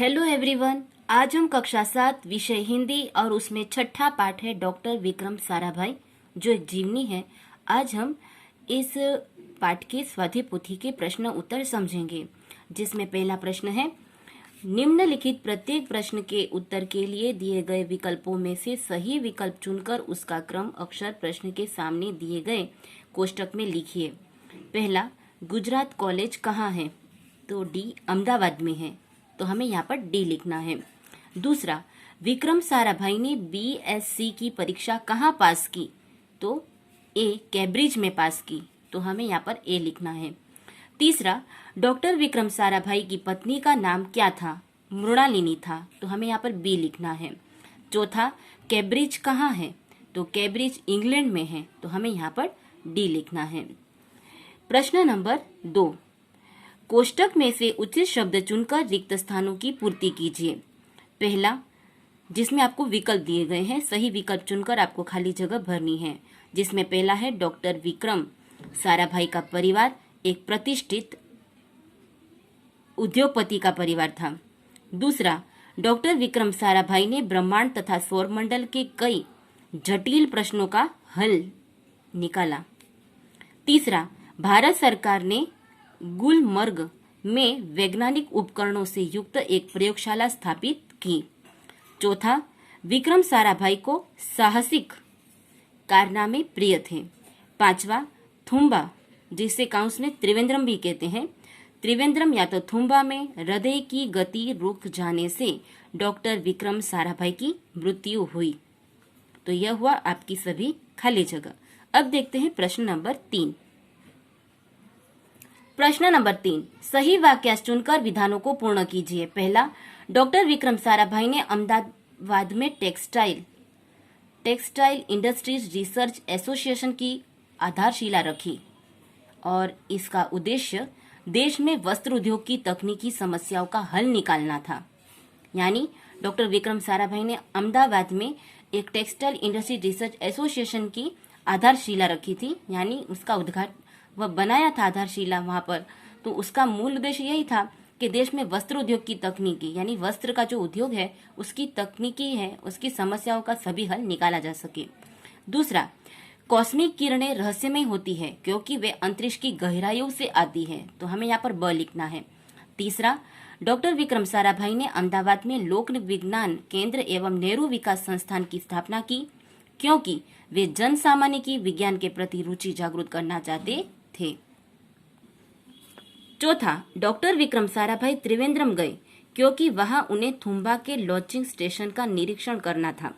Hello everyone. आज हम कक्षा 7 विषय हिंदी और उसमें छठा पाठ है डॉक्टर विक्रम साराभाई जो एक जीवनी है। आज हम इस पाठ के स्वाध्याय पोथी के प्रश्न उत्तर समझेंगे, जिसमें पहला प्रश्न है, निम्नलिखित प्रत्येक प्रश्न के उत्तर के लिए दिए गए विकल्पों में से सही विकल्प चुनकर उसका क्रम अक्षर प्रश्न के सामने दिए गए कोष्टक में लिखिए। पहला, गुजरात कॉलेज कहाँ है? तो डी अहमदाबाद में है, तो हमें यहाँ पर डी लिखना है। दूसरा, विक्रम साराभाई ने बीएससी की परीक्षा कहाँ पास की? तो ए कैम्ब्रिज में पास की, तो हमें यहाँ पर ए लिखना है। तीसरा, डॉक्टर विक्रम साराभाई की पत्नी का नाम क्या था? मृणालिनी था, तो हमें यहाँ पर बी लिखना है। चौथा, कैम्ब्रिज कहाँ है? तो कैम्ब्रिज इंग्लैंड में है, तो हमें यहाँ पर डी लिखना है। प्रश्न नंबर 2, कोष्टक में से उचित शब्द चुनकर रिक्त स्थानों की पूर्ति कीजिए। पहला, जिसमें आपको विकल्प दिए गए हैं, सही विकल्प चुनकर आपको खाली जगह भरनी है, जिसमें पहला है डॉक्टर विक्रम साराभाई का परिवार एक प्रतिष्ठित उद्योगपति का परिवार था। दूसरा, डॉक्टर विक्रम साराभाई ने ब्रह्मांड तथा सौरमंडल के कई जटिल प्रश्नों का हल निकाला। तीसरा, भारत सरकार ने गुलमर्ग में वैज्ञानिक उपकरणों से युक्त एक प्रयोगशाला स्थापित की। चौथा, विक्रम साराभाई को साहसिक कारनामे प्रिय थे। पांचवा, थुम्बा, जिसे काउंस में त्रिवेंद्रम भी कहते हैं, त्रिवेंद्रम या तो थुम्बा में हृदय की गति रुक जाने से डॉक्टर विक्रम साराभाई की मृत्यु हुई। तो यह हुआ आपकी सभी खाली जगह। अब देखते हैं प्रश्न नंबर 3। प्रश्न नंबर 3, सही वाक्य चुनकर विधानों को पूर्ण कीजिए। पहला, डॉक्टर विक्रम साराभाई ने अहमदाबाद में टेक्सटाइल इंडस्ट्रीज रिसर्च एसोसिएशन की आधारशिला रखी और इसका उद्देश्य देश में वस्त्र उद्योग की तकनीकी समस्याओं का हल निकालना था। यानी डॉक्टर विक्रम साराभाई ने अहमदाबाद में एक टेक्सटाइल इंडस्ट्री रिसर्च एसोसिएशन की आधारशिला रखी थी, यानी उसका उद्घाटन वह बनाया था आधारशिला वहां पर। तो उसका मूल उद्देश्य यही था कि देश में वस्त्र उद्योग की तकनीकी, यानी वस्त्र का जो उद्योग है उसकी तकनीकी है, उसकी समस्याओं का सभी हल निकाला जा सके। दूसरा, कॉस्मिक किरणें रहस्यमय होती है क्योंकि वे अंतरिक्ष की गहराइयों से आती है, तो हमें यहाँ पर ब लिखना है। तीसरा, डॉक्टर विक्रम साराभाई ने अहमदाबाद में लोक विज्ञान केंद्र एवं नेहरू विकास संस्थान की स्थापना की क्योंकि वे जन सामान्य की विज्ञान के प्रति रुचि जागृत करना चाहते थे। चौथा, डॉक्टर विक्रम साराभाई त्रिवेंद्रम गए क्योंकि वहां उन्हें थुम्बा के लॉन्चिंग स्टेशन का निरीक्षण करना था,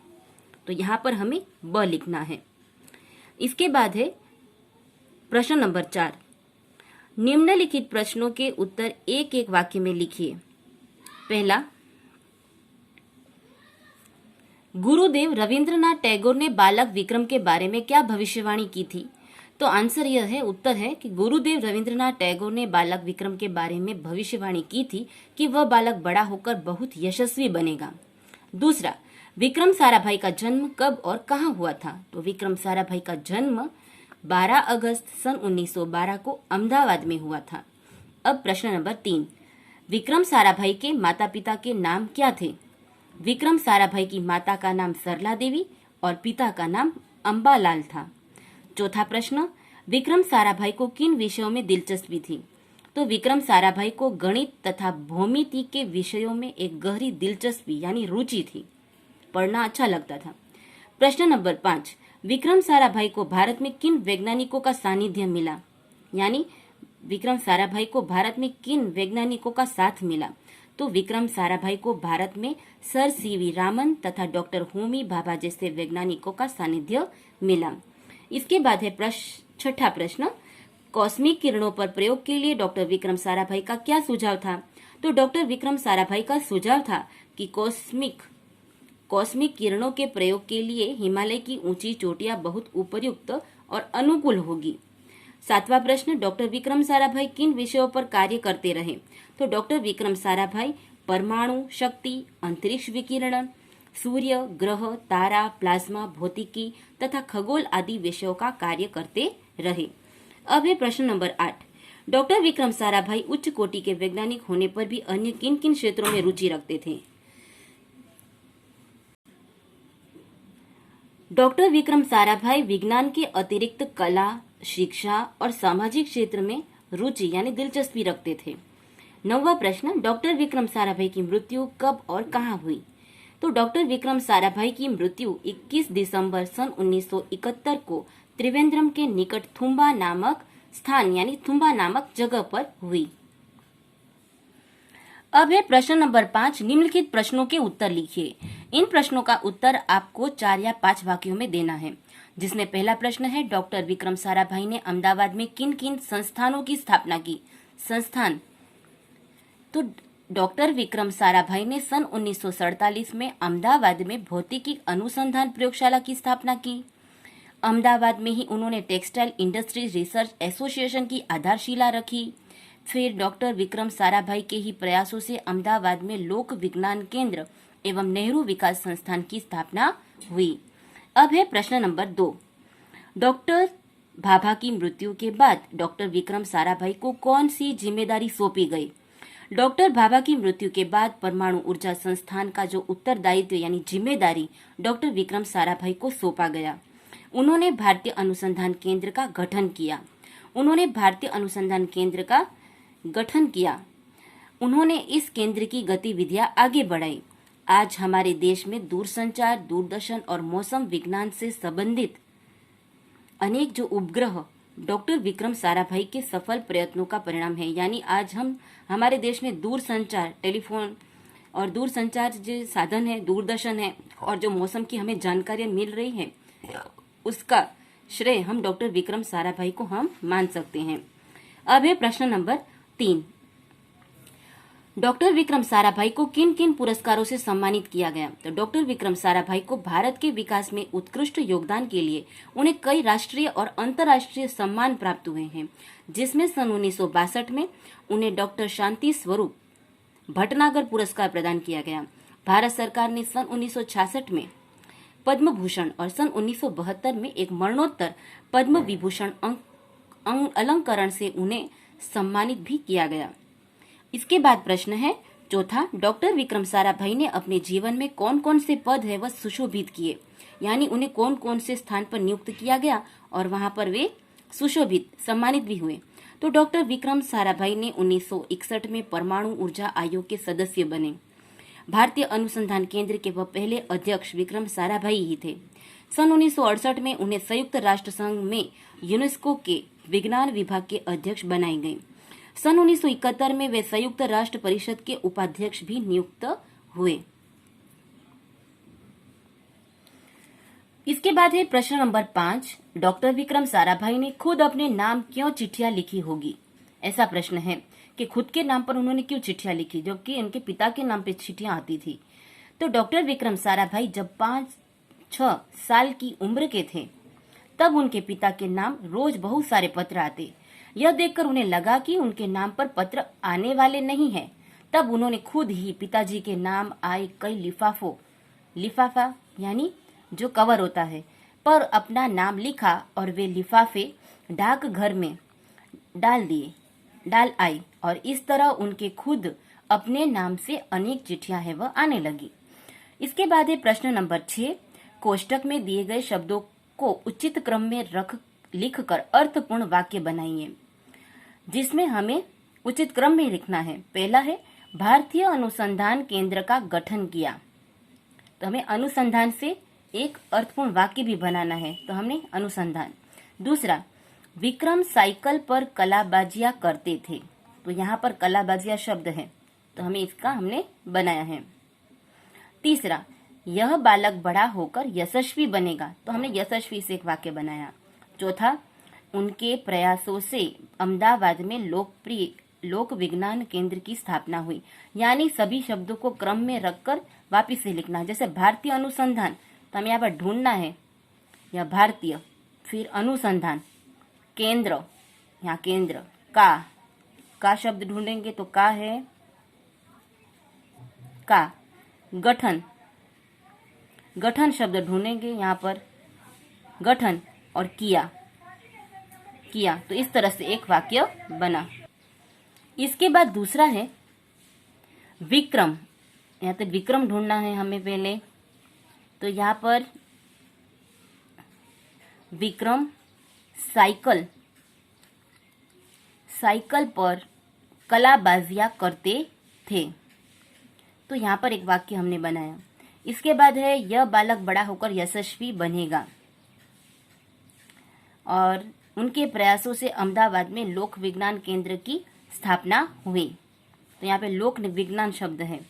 तो यहाँ पर हमें ब लिखना है। इसके बाद है प्रश्न नंबर 4, निम्नलिखित प्रश्नों के उत्तर एक एक वाक्य में लिखिए। पहला, गुरुदेव रविंद्रनाथ टैगोर ने बालक विक्रम के बारे में क्या भविष्यवाणी की थी? तो आंसर यह है, उत्तर है कि गुरुदेव रविंद्रनाथ टैगोर ने बालक विक्रम के बारे में भविष्यवाणी की थी कि वह बालक बड़ा होकर बहुत यशस्वी बनेगा। दूसरा, विक्रम साराभाई का जन्म कब और कहाँ हुआ था? तो विक्रम साराभाई का जन्म 12 अगस्त सन 1912 को अहमदाबाद में हुआ था। अब प्रश्न नंबर 3, विक्रम साराभाई के माता पिता के नाम क्या थे? विक्रम साराभाई की माता का नाम सरला देवी और पिता का नाम अंबालाल था। चौथा प्रश्न, विक्रम साराभाई को किन विषयों में दिलचस्पी थी? तो विक्रम साराभाई को गणित तथा भौमिति के विषयों में एक गहरी दिलचस्पी यानी रुचि थी, पढ़ना अच्छा लगता था। प्रश्न नंबर 5, विक्रम साराभाई को भारत में किन वैज्ञानिकों का सानिध्य मिला? यानी विक्रम साराभाई को भारत में किन वैज्ञानिकों का साथ मिला? तो विक्रम साराभाई को भारत में सर सीवी रामन तथा डॉक्टर होमी भाभा जैसे वैज्ञानिकों का सानिध्य मिला। इसके बाद है छठा प्रश्न, कॉस्मिक किरणों पर प्रयोग के लिए डॉक्टर विक्रम साराभाई का क्या सुझाव था? तो डॉक्टर विक्रम साराभाई का सुझाव था कि कॉस्मिक किरणों के प्रयोग के लिए हिमालय की ऊंची चोटियां बहुत उपयुक्त और अनुकूल होगी। सातवां प्रश्न, डॉक्टर विक्रम साराभाई किन विषयों पर कार्य करते रहे? तो डॉक्टर विक्रम साराभाई परमाणु शक्ति, अंतरिक्ष विकिरण, सूर्य, ग्रह, तारा, प्लाज्मा, भौतिकी तथा खगोल आदि विषयों का कार्य करते रहे। अब है प्रश्न नंबर 8, डॉक्टर विक्रम साराभाई उच्च कोटि के वैज्ञानिक होने पर भी अन्य किन किन क्षेत्रों में रुचि रखते थे? डॉक्टर विक्रम साराभाई विज्ञान के अतिरिक्त कला, शिक्षा और सामाजिक क्षेत्र में रुचि यानी दिलचस्पी रखते थे। 9वां प्रश्न, डॉक्टर विक्रम साराभाई की मृत्यु कब और कहाँ हुई? तो डॉक्टर विक्रम साराभाई की मृत्यु 21 दिसंबर सन 1971 को त्रिवेंद्रम के निकट थुम्बा नामक स्थान यानी थुम्बा नामक जगह पर हुई। अब है प्रश्न नंबर 5, निम्नलिखित प्रश्नों के उत्तर लिखिए। इन प्रश्नों का उत्तर आपको 4 या 5 वाक्यों में देना है, जिसमें पहला प्रश्न है, डॉक्टर विक्रम साराभाई ने अहमदाबाद में किन किन संस्थानों की स्थापना की? संस्थान, तो डॉक्टर विक्रम साराभाई ने सन 1947 में अहमदाबाद में भौतिकी अनुसंधान प्रयोगशाला की स्थापना की। अहमदाबाद में ही उन्होंने टेक्सटाइल इंडस्ट्री रिसर्च एसोसिएशन की आधारशिला रखी। फिर डॉक्टर विक्रम साराभाई के ही प्रयासों से अहमदाबाद में लोक विज्ञान केंद्र एवं नेहरू विकास संस्थान की स्थापना हुई। अब है प्रश्न नंबर 2, डॉक्टर भाभा की मृत्यु के बाद डॉक्टर विक्रम साराभाई को कौन सी जिम्मेदारी सौंपी गई? डॉक्टर भाभा की मृत्यु के बाद परमाणु ऊर्जा संस्थान का जो उत्तरदायित्व यानी जिम्मेदारी डॉक्टर विक्रम साराभाई को सौंपा गया। उन्होंने भारतीय अनुसंधान केंद्र का गठन किया। उन्होंने इस केंद्र की गतिविधियां आगे बढ़ाई। आज हमारे देश में दूरसंचार, दूरदर्शन और मौसम विज्ञान से संबंधित अनेक जो उपग्रह डॉक्टर विक्रम साराभाई के सफल प्रयत्नों का परिणाम है। यानी आज हमारे देश में दूरसंचार, टेलीफोन और दूरसंचार जो साधन है, दूरदर्शन है और जो मौसम की हमें जानकारियां मिल रही है, उसका श्रेय हम डॉक्टर विक्रम साराभाई को हम मान सकते हैं। अब है प्रश्न नंबर 3, डॉक्टर विक्रम साराभाई को किन किन पुरस्कारों से सम्मानित किया गया? तो डॉक्टर विक्रम साराभाई को भारत के विकास में उत्कृष्ट योगदान के लिए उन्हें कई राष्ट्रीय और अंतर्राष्ट्रीय सम्मान प्राप्त हुए हैं, जिसमें सन 1962 में उन्हें डॉक्टर शांति स्वरूप भटनागर पुरस्कार प्रदान किया गया। भारत सरकार ने सन 1966 में पद्म भूषण और सन 1972 में एक मरणोत्तर पद्म विभूषण अलंकरण से उन्हें सम्मानित भी किया गया। इसके बाद प्रश्न है चौथा, डॉक्टर विक्रम साराभाई ने अपने जीवन में कौन कौन से पद है वह सुशोभित किए? यानी उन्हें कौन कौन से स्थान पर नियुक्त किया गया और वहां पर वे सुशोभित सम्मानित भी हुए? तो डॉक्टर विक्रम साराभाई ने 1961 में परमाणु ऊर्जा आयोग के सदस्य बने। भारतीय अनुसंधान केंद्र के वह पहले अध्यक्ष विक्रम साराभाई ही थे। सन 1968 में उन्हें संयुक्त राष्ट्र संघ में यूनेस्को के विज्ञान विभाग के अध्यक्ष बनाए गए। सन 1971 में वे संयुक्त राष्ट्र परिषद के उपाध्यक्ष भी नियुक्त हुए। इसके बाद है प्रश्न नंबर 5, डॉक्टर विक्रम साराभाई ने खुद अपने नाम क्यों चिट्ठियां लिखी होगी? ऐसा प्रश्न है कि खुद के नाम पर उन्होंने क्यों चिट्ठियां लिखी जबकि उनके पिता के नाम पे चिट्ठियां आती थी? तो डॉक्टर विक्रम साराभाई जब 5-6 साल की उम्र के थे तब उनके पिता के नाम रोज बहुत सारे पत्र आते। यह देखकर उन्हें लगा कि उनके नाम पर पत्र आने वाले नहीं हैं। तब उन्होंने खुद ही पिताजी के नाम आए कई लिफाफा यानी जो कवर होता है पर अपना नाम लिखा और वे लिफाफे डाकघर में डाल आई और इस तरह उनके खुद अपने नाम से अनेक चिट्ठियां है वह आने लगी। इसके बाद है प्रश्न नंबर 6, कोष्टक में दिए गए शब्दों को उचित क्रम में लिखकर अर्थपूर्ण वाक्य बनाइए, जिसमें हमें उचित क्रम में लिखना है। पहला है भारतीय अनुसंधान केंद्र का गठन किया, तो हमें अनुसंधान से एक अर्थपूर्ण वाक्य भी बनाना है, तो हमने अनुसंधान। दूसरा, विक्रम साइकिल पर कलाबाजियां करते थे, तो यहाँ पर कलाबाजियां शब्द है तो हमने बनाया है। तीसरा, यह बालक बड़ा होकर यशस्वी बनेगा, तो हमने यशस्वी से एक वाक्य बनाया। चौथा, उनके प्रयासों से अहमदाबाद में लोकप्रिय लोक विज्ञान केंद्र की स्थापना हुई। यानी सभी शब्दों को क्रम में रखकर वापिस से लिखना है। जैसे भारतीय अनुसंधान, तो हमें यहाँ पर ढूंढना है या भारतीय, फिर अनुसंधान केंद्र, यहाँ केंद्र का शब्द ढूंढेंगे तो का है का। गठन शब्द ढूंढेंगे यहाँ पर गठन और किया, किया। तो इस तरह से एक वाक्य बना। इसके बाद दूसरा है विक्रम। यहाँ पे विक्रम ढूंढना है हमें पहले। तो यहाँ पर विक्रम साइकिल पर कलाबाजियां करते थे। तो यहाँ पर एक वाक्य हमने बनाया। इसके बाद है यह बालक बड़ा होकर यशस्वी बनेगा और उनके प्रयासों से अहमदाबाद में लोक विज्ञान केंद्र की स्थापना हुई। तो यहाँ पे लोक विज्ञान शब्द है।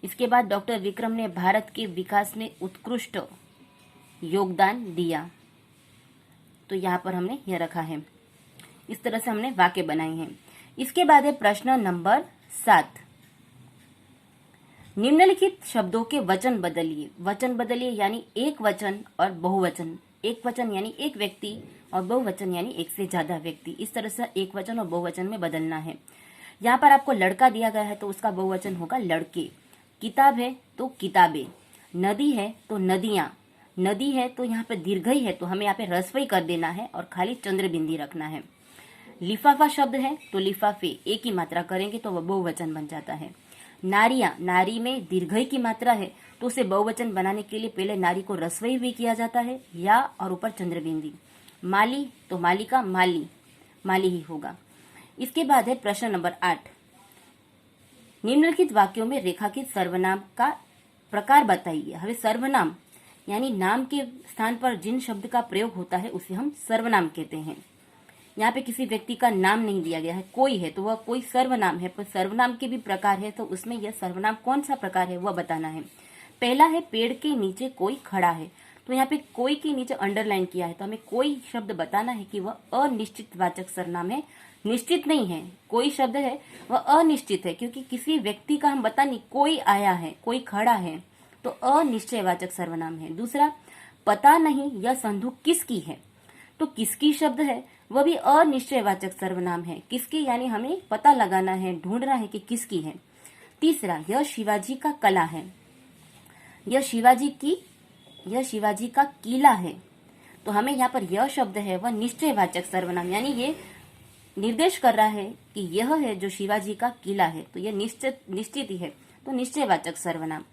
इसके बाद डॉक्टर विक्रम ने भारत के विकास में उत्कृष्ट योगदान दिया। तो यहाँ पर हमने यह रखा है। इस तरह से हमने वाक्य बनाए हैं। इसके बाद है प्रश्न नंबर 7। निम्नलिखित शब्दों के वचन बदलिए। वचन बदलिए यानी एक वचन और बहुवचन। एक वचन यानी एक व्यक्ति और बहुवचन यानी एक से ज्यादा व्यक्ति। इस तरह से एक वचन और बहुवचन में बदलना है। यहाँ पर आपको लड़का दिया गया है तो उसका बहुवचन होगा लड़के। किताब है तो किताबें। नदी है तो नदियां। नदी है तो यहाँ पे दीर्घई है तो हमें यहाँ पे रस्वई कर देना है और खाली चंद्र बिंदी रखना है। लिफाफा शब्द है तो लिफाफे एक ही मात्रा करेंगे तो वह बहुवचन बन जाता है। नारियां, नारी में दीर्घई की मात्रा है तो उसे बहुवचन बनाने के लिए पहले नारी को रस्वई भी किया जाता है या और ऊपर चंद्र बिंदी। माली तो मालिका माली, माली ही होगा। इसके बाद है प्रश्न नंबर 8। निम्नलिखित वाक्यों में रेखांकित सर्वनाम का प्रकार बताइए। हमें सर्वनाम यानी नाम के स्थान पर जिन शब्द का प्रयोग होता है उसे हम सर्वनाम कहते हैं। यहाँ पे किसी व्यक्ति का नाम नहीं दिया गया है, कोई है तो वह कोई सर्वनाम है। पर सर्वनाम के भी प्रकार है तो उसमें यह सर्वनाम कौन सा प्रकार है वह बताना है। पहला है पेड़ के नीचे कोई खड़ा है। तो यहाँ पे कोई के नीचे अंडरलाइन किया है तो हमें कोई शब्द बताना है कि वह अनिश्चित वाचक सर्वनाम है, निश्चित नहीं है। कोई शब्द है वह अनिश्चित है क्योंकि किसी व्यक्ति का हम बता नहीं, कोई आया है, कोई खड़ा है तो अनिश्चयवाचक सर्वनाम है। दूसरा, पता नहीं यह संदूक किसकी है। तो किसकी शब्द है वह भी अनिश्चयवाचक सर्वनाम है। किसकी यानी हमें पता लगाना है, ढूंढना है कि किसकी है। तीसरा, यह शिवाजी का कला है। यह शिवाजी का किला है। तो हमें यहाँ पर यह शब्द है वह निश्चयवाचक सर्वनाम यानी ये निर्देश कर रहा है कि यह है जो शिवाजी का किला है तो यह निश्चित ही है तो निश्चयवाचक सर्वनाम।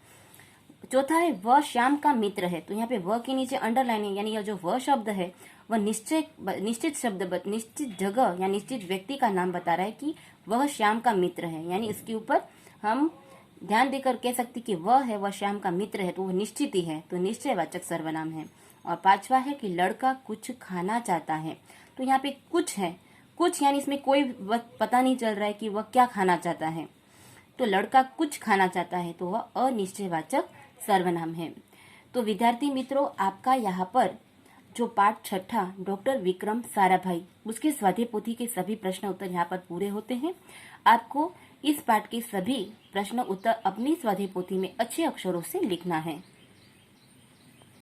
चौथा है वह श्याम का मित्र है। तो यहाँ पे वह के नीचे अंडरलाइन है यानी यह जो वह शब्द है वह निश्चित शब्द, निश्चित जगह या निश्चित व्यक्ति का नाम बता रहा है कि वह श्याम का मित्र है। यानी इसके ऊपर हम ध्यान देकर कह सकते कि वह श्याम का मित्र है तो वह निश्चित ही है तो निश्चयवाचक सर्वनाम है। और पांचवा है कि लड़का कुछ खाना चाहता है। तो यहाँ पे कुछ है, कुछ यानी इसमें कोई पता नहीं चल रहा है कि वह क्या खाना चाहता है। तो लड़का कुछ खाना चाहता है तो वह अनिश्चयवाचक सर्वनाम है। तो विद्यार्थी मित्रों, आपका यहाँ पर जो पाठ 6 डॉक्टर विक्रम साराभाई उसके स्वाध्याय पोथी के सभी प्रश्न उत्तर यहाँ पर पूरे होते हैं। आपको इस पाठ के सभी प्रश्न उत्तर अपनी स्वाध्याय पोथी में अच्छे अक्षरों से लिखना है।